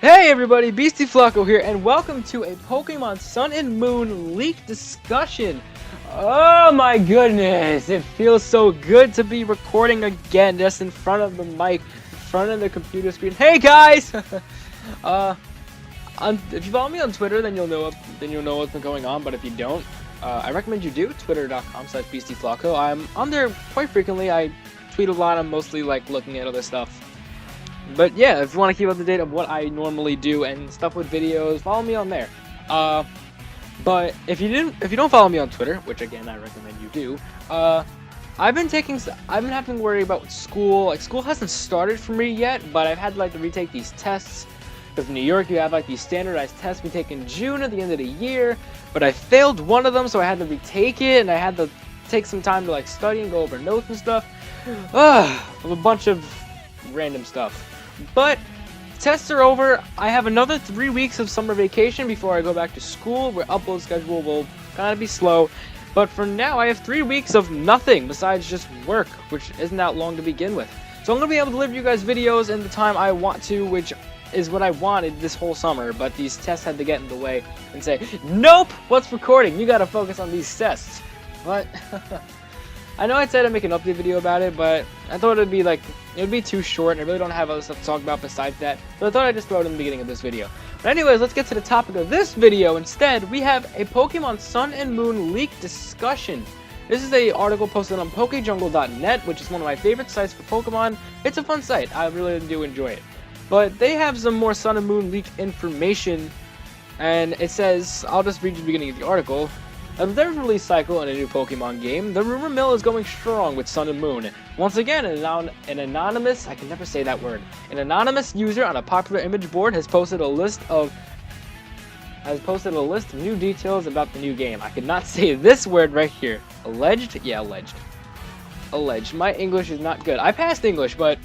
Hey everybody, Beastie Flacco here, and welcome to a Pokemon Sun and Moon leak discussion. Oh my goodness, it feels so good to be recording again, just in front of the mic, in front of the computer screen. Hey guys! If you follow me on Twitter, then you'll know what's been going on. But if you don't, I recommend you do. Twitter.com/BeastieFlacco. I'm on there quite frequently. I tweet a lot. I'm mostly like looking at other stuff. But yeah, if you want to keep up to date of what I normally do and stuff with videos, follow me on there. But if you don't follow me on Twitter, which again I recommend you do, I've been having to worry about school. Like, school hasn't started for me yet, but I've had to like retake these tests. Because in New York, you have like these standardized tests we take in June at the end of the year. But I failed one of them, so I had to retake it, and I had to take some time to like study and go over notes and stuff. A bunch of random stuff. But tests are over. I have another 3 weeks of summer vacation before I go back to school, where upload schedule will kind of be slow. But for now, I have 3 weeks of nothing besides just work, which isn't that long to begin with. So I'm going to be able to deliver you guys videos in the time I want to, which is what I wanted this whole summer. But these tests had to get in the way and say, nope, what's recording? You got to focus on these tests. But I know I said I'd make an update video about it, but I thought it would be too short, and I really don't have other stuff to talk about besides that, so I thought I'd just throw it in the beginning of this video. But anyways, let's get to the topic of this video. Instead, we have a Pokemon Sun and Moon leak discussion. This is an article posted on PokeJungle.net, which is one of my favorite sites for Pokemon. It's a fun site. I really do enjoy it. But they have some more Sun and Moon leak information, and it says, I'll just read you the beginning of the article. Of their release cycle in a new Pokemon game, the rumor mill is going strong with Sun and Moon. Once again, an anonymous user on a popular image board has posted a list of new details about the new game. I could not say this word right here. Alleged? Yeah, alleged. Alleged. My English is not good. I passed English, but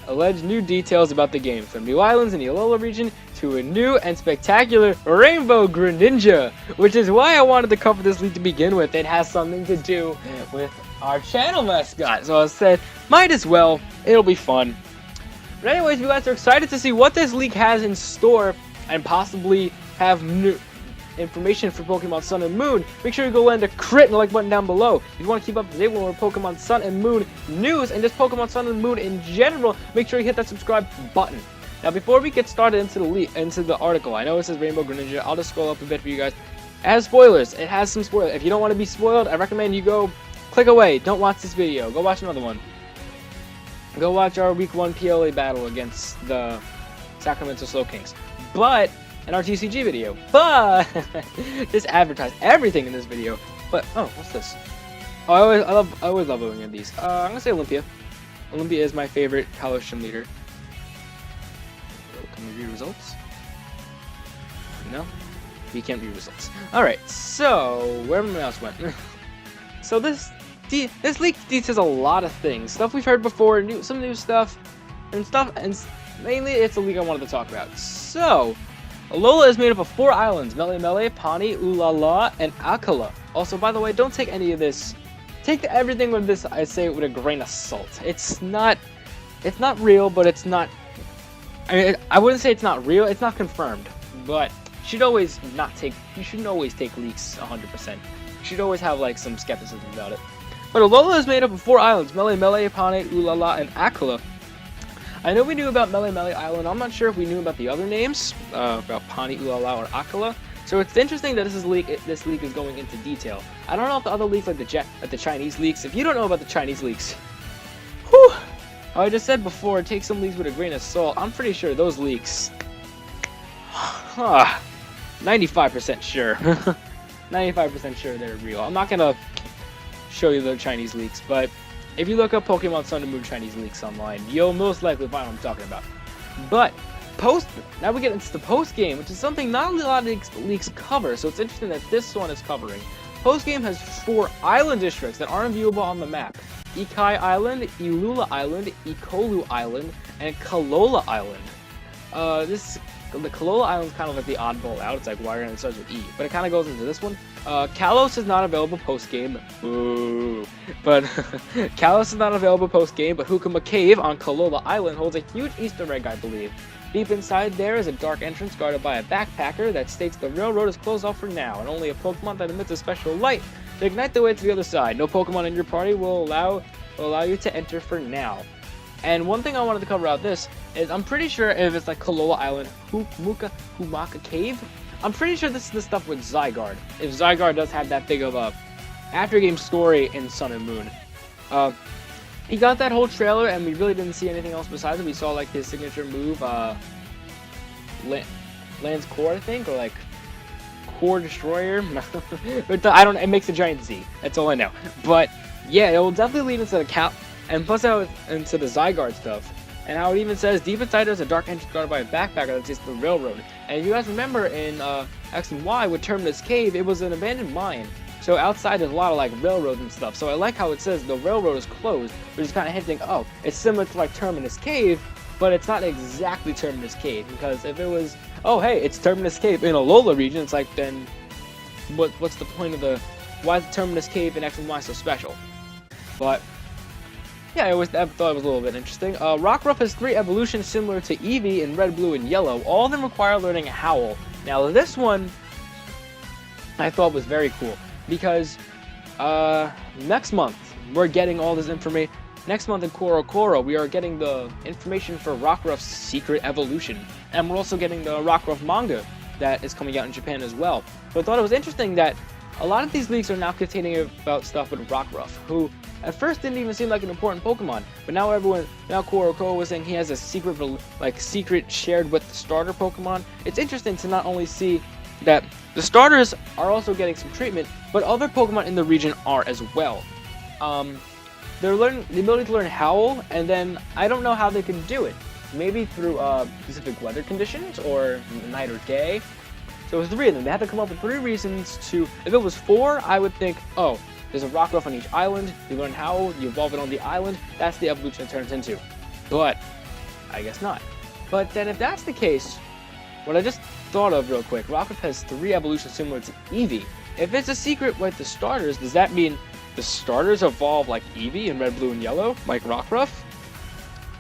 alleged new details about the game, from new islands in the Alola region to a new and spectacular Rainbow Greninja, which is why I wanted to cover this leak to begin with. It has something to do with our channel mascot, so I said, might as well, it'll be fun. But anyways, if you guys are excited to see what this leak has in store and possibly have new information for Pokemon Sun and Moon, make sure you go land a crit and the like button down below. If you want to keep up to date with more Pokemon Sun and Moon news and just Pokemon Sun and Moon in general, make sure you hit that subscribe button. Now, before we get started into the article, I know it says Rainbow Greninja. I'll just scroll up a bit for you guys. It has spoilers. It has some spoilers. If you don't want to be spoiled, I recommend you go click away. Don't watch this video. Go watch another one. Go watch our Week 1 PLA battle against the Sacramento Slow Kings. But in our TCG video. But just advertise everything in this video. But oh, what's this? Oh, I always love looking at these. I'm gonna say Olympia. Olympia is my favorite Colosseum leader. Can we view results? No, we can't view results. All right, so where my mouse went. So this leak details a lot of things, stuff we've heard before, some new stuff, and mainly it's a leak I wanted to talk about. So Alola is made up of 4 islands: Mele, Pawnee, Ulala, and Akala. Also, by the way, don't take any of this. Take everything with this, I say, with a grain of salt. It's not real, but it's not. I wouldn't say it's not real. It's not confirmed, but you shouldn't always take leaks 100%. You should always have like some skepticism about it. But Alola is made up of 4 islands: Mele, Pawnee, Ulala, and Akala. I know we knew about Mele Island. I'm not sure if we knew about the other names, about Pawnee, Ulala, or Akala. So it's interesting that this leak is going into detail. I don't know if the other leaks, like the Chinese leaks. If you don't know about the Chinese leaks, whew, I just said before, take some leaks with a grain of salt. I'm pretty sure those leaks, 95% sure, 95% sure they're real. I'm not gonna show you the Chinese leaks, but if you look up Pokemon Sun and Moon Chinese leaks online, you'll most likely find what I'm talking about. But now we get into the post game, which is something not a lot of leaks cover. So it's interesting that this one is covering. Post game has 4 island districts that aren't viewable on the map: Ikai Island, Ilula Island, Ikolu Island, and Kalola Island. The Kalola Island is kind of like the oddball out. It's like wired and it starts with E, but it kind of goes into this one. Kalos is not available post-game. Ooh. But Kalos is not available post-game, but Hukuma Cave on Kalola Island holds a huge Easter egg, I believe. Deep inside there is a dark entrance guarded by a backpacker that states the railroad is closed off for now, and only a Pokemon that emits a special light to ignite the way to the other side. No Pokemon in your party will allow you to enter for now. And one thing I wanted to cover out this is I'm pretty sure if it's like Kalola Island, Humaka Cave, I'm pretty sure this is the stuff with Zygarde. If Zygarde does have that big of a after-game story in Sun and Moon. He got that whole trailer and we really didn't see anything else besides it. We saw like his signature move, Land's Core, I think, or like Core Destroyer. But I don't. It makes a giant Z. That's all I know. But yeah, it will definitely lead into the cap, and plus out into the Zygarde stuff. And how it even says deep inside there's a dark entrance guarded by a backpacker that takes the railroad. And if you guys remember in X and Y with Terminus Cave, it was an abandoned mine. So outside there's a lot of like railroads and stuff. So I like how it says the railroad is closed, which is kind of hinting, oh, it's similar to like Terminus Cave, but it's not exactly Terminus Cave. Because if it was, oh hey, it's Terminus Cave in Alola region, it's like then what's the point of the, why is the Terminus Cave in X and Y so special? But yeah, I thought it was a little bit interesting. Rockruff has 3 evolutions similar to Eevee in Red, Blue, and Yellow. All of them require learning Howl. Now this one I thought was very cool because next month we're getting all this information. Next month in Koro we are getting the information for Rockruff's secret evolution, and we're also getting the Rockruff manga that is coming out in Japan as well. So I thought it was interesting that a lot of these leaks are now containing about stuff with Rockruff, who at first didn't even seem like an important Pokemon, but now Koro was saying he has a secret shared with the starter Pokemon. It's interesting to not only see that the starters are also getting some treatment, but other Pokemon in the region are as well. They're learning the ability to learn Howl, and then I don't know how they can do it. Maybe through specific weather conditions or night or day. So it was 3 of them. They had to come up with 3 reasons to. If it was 4, I would think, oh, there's a Rockruff on each island. You learn Howl, you evolve it on the island. That's the evolution it turns into. But I guess not. But then if that's the case, what I just thought of real quick, Rockruff has 3 evolutions similar to Eevee. If it's a secret with the starters, does that mean the starters evolve like Eevee in Red, Blue, and Yellow, like Rockruff?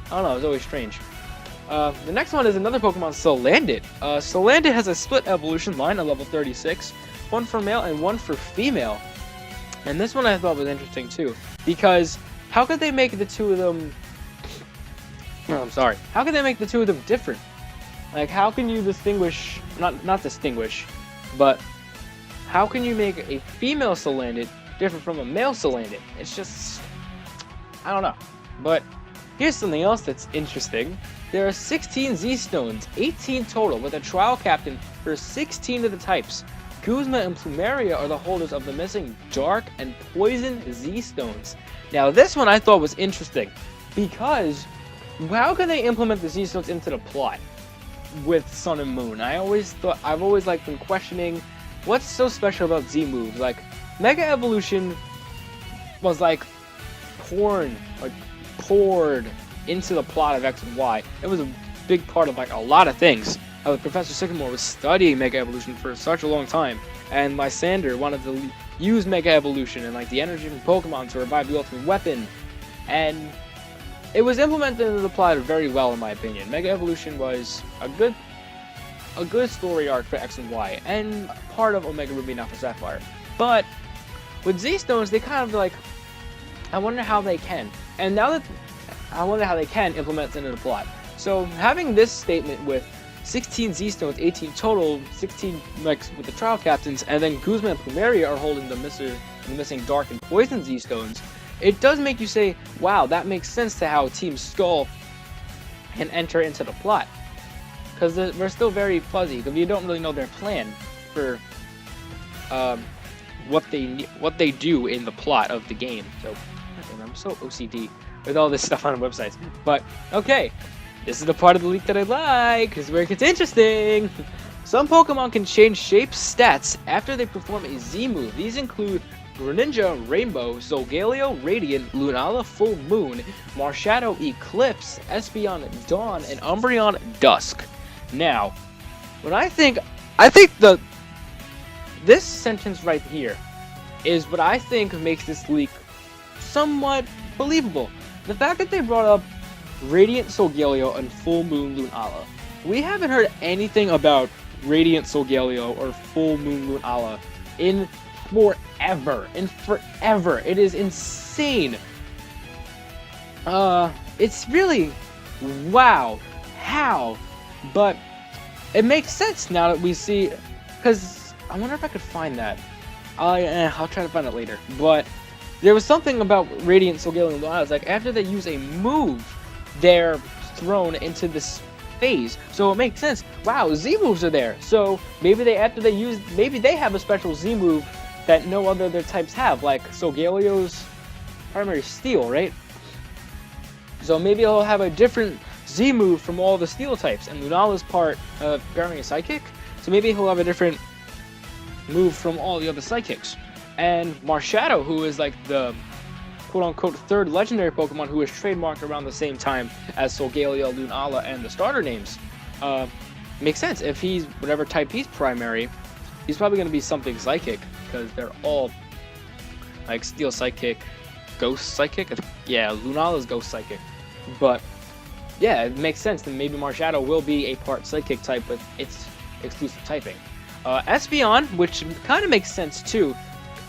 I don't know, it's always strange. The next one is another Pokemon, Salandit. Salandit has a split evolution line at level 36, one for male and one for female. And this one I thought was interesting too, because how could they make the 2 of them... Oh, I'm sorry. How could they make the 2 of them different? Like, how can you distinguish... Not distinguish, but how can you make a female Salandit different from a male Salandit? It's just... I don't know. But here's something else that's interesting. There are 16 Z-Stones, 18 total, with a trial captain for 16 of the types. Guzma and Plumeria are the holders of the missing Dark and Poison Z-Stones. Now this one I thought was interesting, because how can they implement the Z-Stones into the plot with Sun and Moon? I've always like been questioning what's so special about Z moves. Like Mega Evolution was like poured into the plot of X and Y. It was a big part of like a lot of things. Professor Sycamore was studying Mega Evolution for such a long time, and Lysander wanted to use Mega Evolution and like the energy from Pokemon to revive the ultimate weapon, and it was implemented into the plot very well in my opinion. Mega Evolution was a good story arc for X and Y, and part of Omega Ruby and Alpha Sapphire. But with Z-Stones, they kind of like, I wonder how they can. And now that I wonder how they can implement it into the plot. So having this statement with 16 Z-Stones, 18 total, 16 like with the trial captains, and then Guzma and Plumeria are holding the missing Dark and Poison Z-Stones, it does make you say, wow, that makes sense to how Team Skull can enter into the plot. Because we're still very fuzzy, because you don't really know their plan for what they do in the plot of the game. So I'm so OCD with all this stuff on websites. But okay, this is the part of the leak that I like, because where it gets interesting. Some Pokemon can change shape stats after they perform a Z move. These include Greninja Rainbow, Solgaleo Radiant, Lunala Full Moon, Marshadow Eclipse, Espeon Dawn, and Umbreon Dusk. Now, when I think the this sentence right here is what I think makes this leak somewhat believable. The fact that they brought up Radiant Solgaleo and Full Moon Lunala. We haven't heard anything about Radiant Solgaleo or Full Moon Lunala in forever. It is insane. It's really, wow, how? But it makes sense now that we see, because I wonder if I could find that. I'll try to find it later. But there was something about Radiant Solgaleo and Lunala. It's like after they use a move, they're thrown into this phase. So it makes sense. Wow, Z moves are there. So maybe they have a special Z move that no other of their types have, like Solgaleo's primary steel, right? So maybe he'll have a different Z move from all the steel types, and Lunala's part of bearing a psychic, so maybe he'll have a different move from all the other psychics. And Marshadow, who is like the quote-unquote third legendary Pokemon who is trademarked around the same time as Solgaleo, Lunala, and the starter names, makes sense. If he's whatever type he's primary, he's probably going to be something psychic, because they're all like Steel Psychic, Ghost Psychic. Yeah, Lunala's Ghost Psychic. But yeah, it makes sense that maybe Marshadow will be a part Psychic type with its exclusive typing. Espeon, which kind of makes sense too.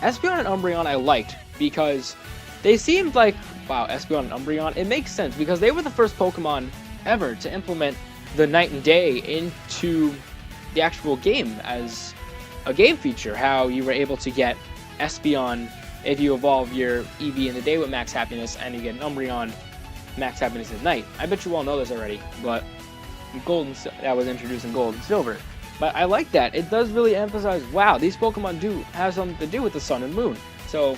Espeon and Umbreon I liked because they seemed like, wow, Espeon and Umbreon, it makes sense because they were the first Pokemon ever to implement the night and day into the actual game as a game feature. How you were able to get Espeon if you evolve your Eevee in the day with Max Happiness, and you get an Umbreon Max Happiness at night. I bet you all know this already, but that was introduced in Gold and Silver. But I like that. It does really emphasize, wow, these Pokemon do have something to do with the Sun and Moon. So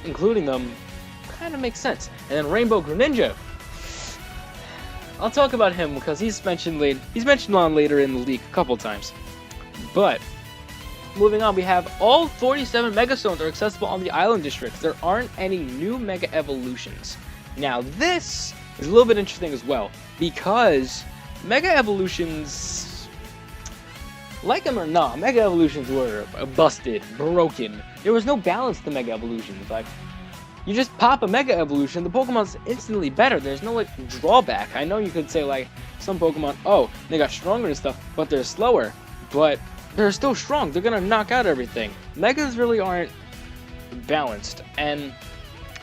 including them kind of makes sense. And then Rainbow Greninja. I'll talk about him because he's mentioned on later in the leak a couple times. But moving on, we have all 47 Mega Stones are accessible on the Island Districts. There aren't any new Mega Evolutions. Now this is a little bit interesting as well, because Mega Evolutions, like them or not, Mega Evolutions were busted, broken. There was no balance to Mega Evolutions. Like, you just pop a Mega Evolution, the Pokemon's instantly better. There's no, like, drawback. I know you could say, like, some Pokemon, oh, they got stronger and stuff, but they're slower. But they're still strong. They're gonna knock out everything. Megas really aren't balanced. And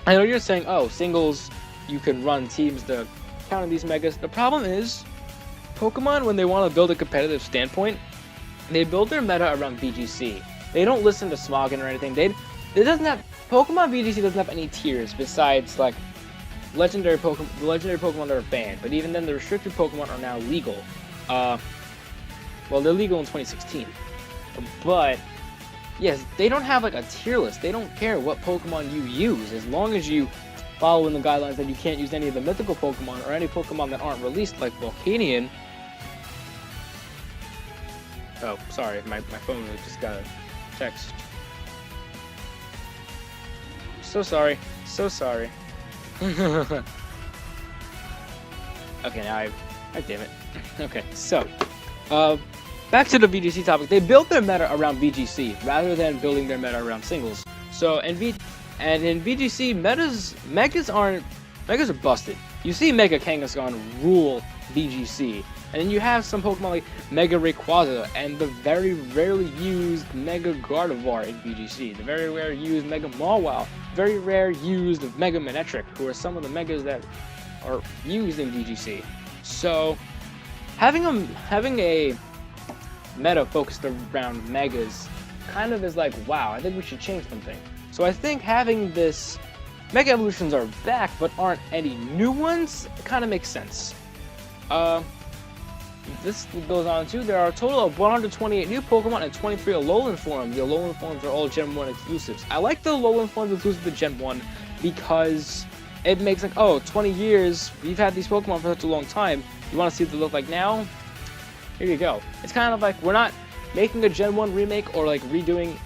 I know you're saying, oh, singles, you can run teams to counter these Megas. The problem is, Pokemon, when they want to build a competitive standpoint, they build their meta around VGC. They don't listen to Smogon or anything. Pokemon VGC doesn't have any tiers besides, like, legendary Pokemon. The legendary Pokemon that are banned, but even then, the restricted Pokemon are now legal. Well, they're legal in 2016. But yes, they don't have like a tier list. They don't care what Pokemon you use, as long as you follow in the guidelines that you can't use any of the mythical Pokemon or any Pokemon that aren't released, like Volcanion. Oh, sorry, my phone just got a text. So sorry. Okay, now damn it. Okay, so, back to the VGC topic. They built their meta around VGC rather than building their meta around singles. So, in VGC, Megas are busted. You see Mega Kangaskhan rule VGC, and then you have some Pokemon like Mega Rayquaza and the very rarely used Mega Gardevoir in VGC, the very rare used Mega Mawile, very rare used Mega Manectric, who are some of the Megas that are used in VGC. So, having a meta focused around Megas kind of is like, wow, I think we should change something. So I think having this Mega Evolutions are back, but aren't any new ones, kind of makes sense. This goes on too. There are a total of 128 new Pokemon and 23 Alolan forms. The Alolan forms are all Gen 1 exclusives. I like the Alolan forms exclusive to Gen 1 because it makes like, oh, 20 years, we've had these Pokemon for such a long time. You want to see what they look like now? Here you go. It's kind of like, we're not making a Gen 1 remake or like redoing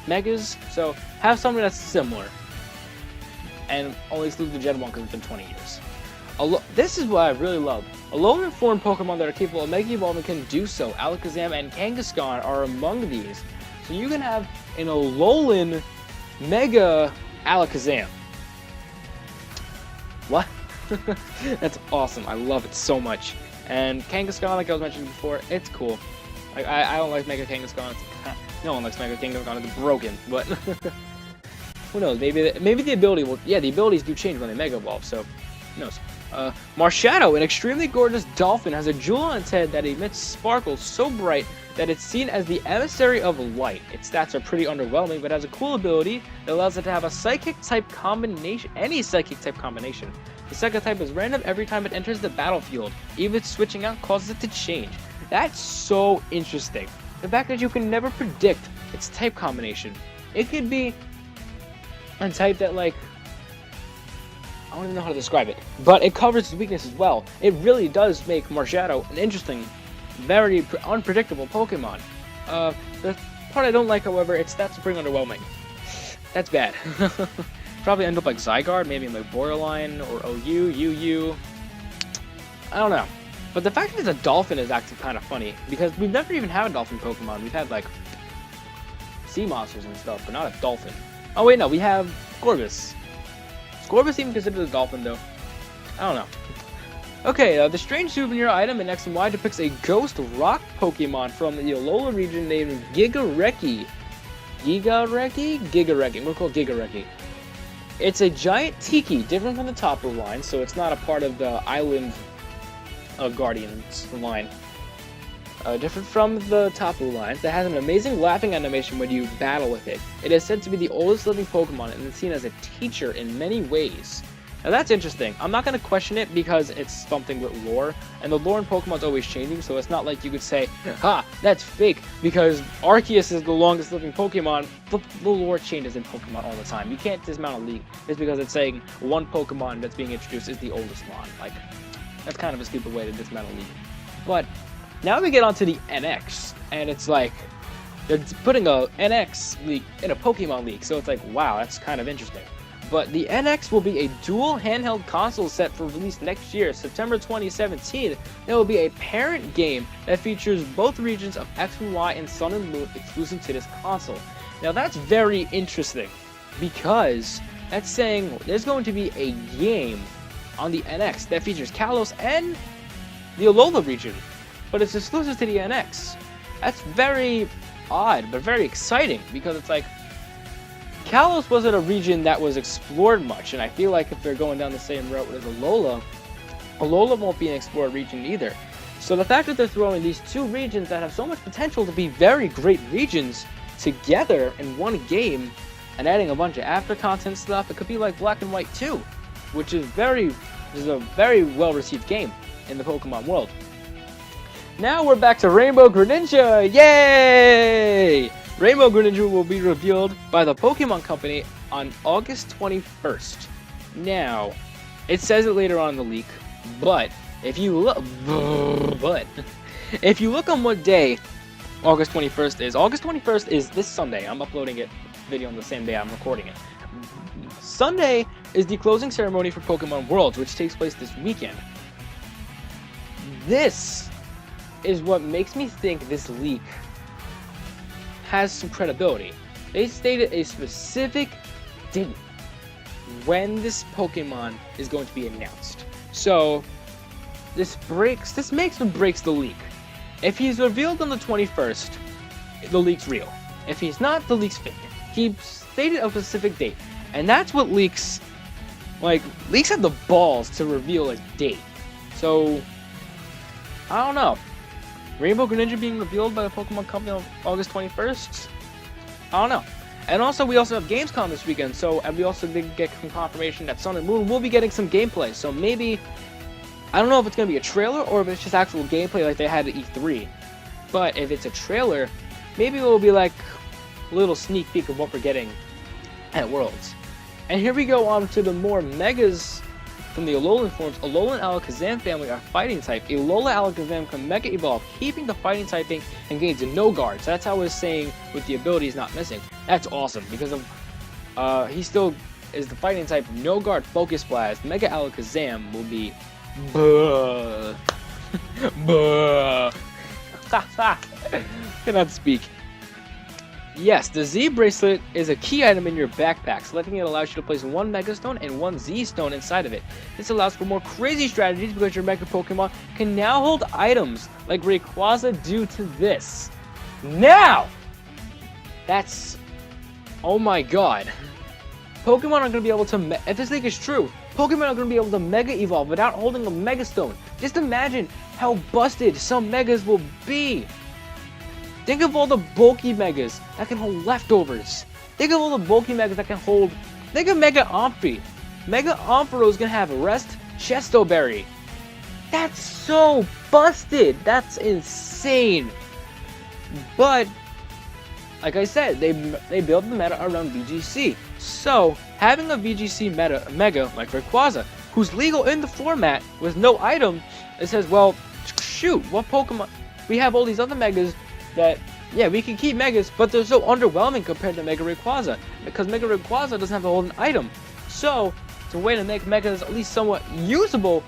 Megas, so have something that's similar. And only exclusive to Gen 1 because it's been 20 years. This is what I really love. Alolan form Pokemon that are capable of Mega Evolving can do so. Alakazam and Kangaskhan are among these. So you can have an Alolan Mega Alakazam. What? That's awesome. I love it so much. And Kangaskhan, like I was mentioning before, it's cool. Like I don't like Mega Kangaskhan. No one likes Mega Kangaskhan. It's broken. But who knows? Maybe the ability will. Yeah, the abilities do change when they Mega Evolve. So who knows? MARSHADOW, an extremely gorgeous dolphin, has a jewel on its head that emits sparkles so bright that it's seen as the emissary of light. Its stats are pretty underwhelming, but has a cool ability that allows it to have a psychic type combination, any psychic type combination. The second type is random every time it enters the battlefield. Even switching out causes it to change. That's so interesting. The fact that you can never predict its type combination. It could be a type that, like, I don't even know how to describe it, but it covers its weakness as well. It really does make MARSHADOW an interesting, very unpredictable Pokemon. The part I don't like, however, its stats are pretty underwhelming. That's bad. Probably end up like Zygarde, maybe in like Borderline or OU, UU. I don't know. But the fact that it's a dolphin is actually kind of funny, because we've never even had a dolphin Pokemon. We've had like sea monsters and stuff, but not a dolphin. Oh wait, no, we have Scorbus. Scorbus even considered a dolphin, though? I don't know. Okay, the strange souvenir item in X and Y depicts a ghost rock Pokemon from the Alola region named Gigareki. Gigareki? We'll call it Gigareki. It's a giant tiki, different from the Tapu line, so it's not a part of the Island Guardians line. Different from the Tapu line, that has an amazing laughing animation when you battle with it. It is said to be the oldest living Pokemon and is seen as a teacher in many ways. Now that's interesting. I'm not going to question it because it's something with lore, and the lore in Pokemon is always changing, so it's not like you could say, ha, that's fake, because Arceus is the longest living Pokemon. The lore changes in Pokemon all the time. You can't dismount a league just because it's saying one Pokemon that's being introduced is the oldest one. Like, that's kind of a stupid way to dismount a league. But now we get onto the NX, and it's like, they're putting a NX league in a Pokemon league, so it's like, wow, that's kind of interesting. But the NX will be a dual handheld console set for release next year, September 2017. There will be a parent game that features both regions of X and Y and Sun and Moon exclusive to this console. Now that's very interesting, because that's saying there's going to be a game on the NX that features Kalos and the Alola region, but it's exclusive to the NX. That's very odd, but very exciting, because it's like, Kalos wasn't a region that was explored much, and I feel like if they're going down the same route as Alola, Alola won't be an explored region either. So the fact that they're throwing these two regions that have so much potential to be very great regions together in one game, and adding a bunch of after content stuff, it could be like Black and White 2, which is a very well received game in the Pokemon world. Now we're back to Rainbow Greninja! Yay! Rainbow Greninja will be revealed by the Pokemon Company on August 21st. Now, it says it later on in the leak, but if you look on what day August 21st is this Sunday. I'm uploading it video on the same day I'm recording it. Sunday is the closing ceremony for Pokemon Worlds, which takes place this weekend. This is what makes me think this leak has some credibility. They stated a specific date when this Pokemon is going to be announced. So this makes or breaks the leak. If he's revealed on the 21st, the leak's real. If he's not, the leak's fake. He stated a specific date, and that's what leaks have the balls to reveal a date. So I don't know. Rainbow Greninja being revealed by the Pokemon Company on August 21st? I don't know. And also, we also have Gamescom this weekend, and we also did get some confirmation that Sun and Moon will be getting some gameplay. So maybe, I don't know if it's going to be a trailer or if it's just actual gameplay like they had at E3. But if it's a trailer, maybe it will be like a little sneak peek of what we're getting at Worlds. And here we go on to the more Megas from the Alolan forms. Alolan and Alakazam family are fighting type. Alola Alakazam can Mega Evolve, keeping the fighting typing and gains no guard. So that's how I was saying with the abilities not missing. That's awesome because of he still is the fighting type, no guard, Focus Blast. Mega Alakazam will be buh. Buh. Cannot speak. Yes, the Z bracelet is a key item in your backpack. Selecting it allows you to place 1 Mega Stone and 1 Z Stone inside of it. This allows for more crazy strategies because your Mega Pokemon can now hold items like Rayquaza due to this. Now! That's... oh my god. Pokemon are going to be able to... if this leak is true, Pokemon are going to be able to Mega Evolve without holding a Mega Stone. Just imagine how busted some Megas will be. Think of all the bulky Megas that can hold leftovers. Think of all the bulky Megas that can hold... think of Mega Amphi. Mega Ampharos gonna have Rest Chesto Berry. That's so busted. That's insane. But, like I said, they built the meta around VGC. So, having a VGC Mega like Rayquaza, who's legal in the format with no item, it says, well, shoot, what Pokemon... we have all these other Megas that, yeah, we can keep Megas, but they're so underwhelming compared to Mega Rayquaza, because Mega Rayquaza doesn't have to hold an item. So, it's a way to make Megas at least somewhat usable,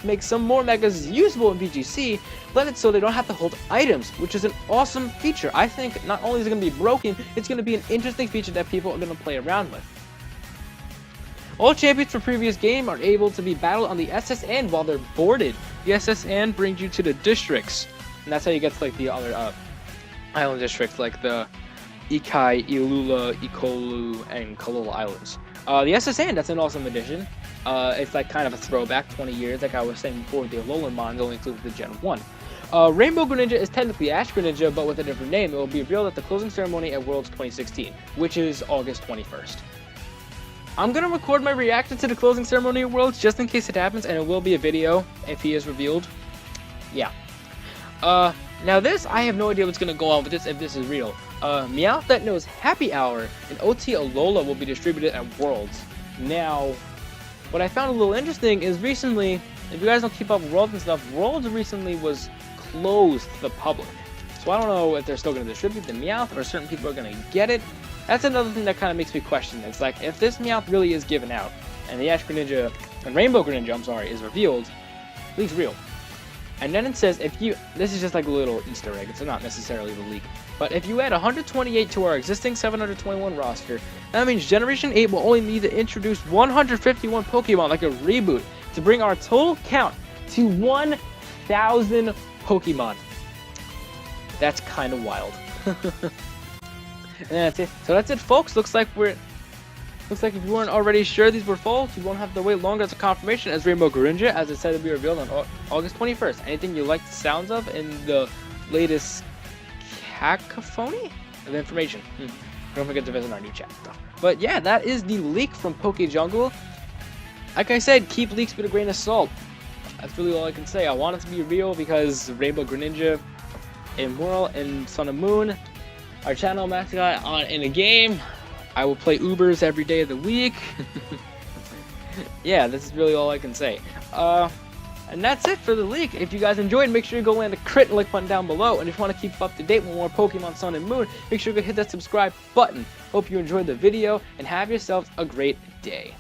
make some more Megas usable in VGC, let it so they don't have to hold items, which is an awesome feature. I think not only is it going to be broken, it's going to be an interesting feature that people are going to play around with. All champions from previous game are able to be battled on the SSN while they're boarded. The SSN brings you to the districts. And that's how you get to like the other island districts, like the Ikai, Ilula, Ikolu, and Kalula Islands. The SSN, that's an awesome addition. It's like kind of a throwback, 20 years, like I was saying before. The Alolan Mons only included the Gen 1. Rainbow Greninja is technically Ash Greninja, but with a different name. It will be revealed at the closing ceremony at Worlds 2016, which is August 21st. I'm going to record my reaction to the closing ceremony at Worlds just in case it happens, and it will be a video if he is revealed. Yeah. Now this, I have no idea what's going to go on with this if this is real. Meowth that knows Happy Hour and OT Alola will be distributed at Worlds. Now, what I found a little interesting is recently, if you guys don't keep up with Worlds and stuff, Worlds recently was closed to the public. So I don't know if they're still going to distribute the Meowth or certain people are going to get it. That's another thing that kind of makes me question. It's like, if this Meowth really is given out, and the Ash Greninja, and Rainbow Greninja, I'm sorry, is revealed, leak's real. And then it says, if you, this is just like a little Easter egg, it's not necessarily the leak, but if you add 128 to our existing 721 roster, that means Generation 8 will only need to introduce 151 Pokemon, like a reboot, to bring our total count to 1,000 Pokemon. That's kind of wild. And that's it. So that's it, folks. Looks like if you weren't already sure these were false, you won't have to wait longer as a confirmation as Rainbow Greninja, as it's said to be revealed on August 21st. Anything you like the sounds of in the latest cacophony of information? Don't forget to visit our new chat stuff. But yeah, that is the leak from PokeJungle. Like I said, keep leaks with a grain of salt. That's really all I can say. I want it to be real because Rainbow Greninja, Immoral, and Sun and Moon, our channel mascot in a game. I will play Ubers every day of the week. Yeah, this is really all I can say. And that's it for the leak. If you guys enjoyed, make sure you go land a crit and like button down below. And if you want to keep up to date with more Pokemon Sun and Moon, make sure you hit that subscribe button. Hope you enjoyed the video and have yourselves a great day.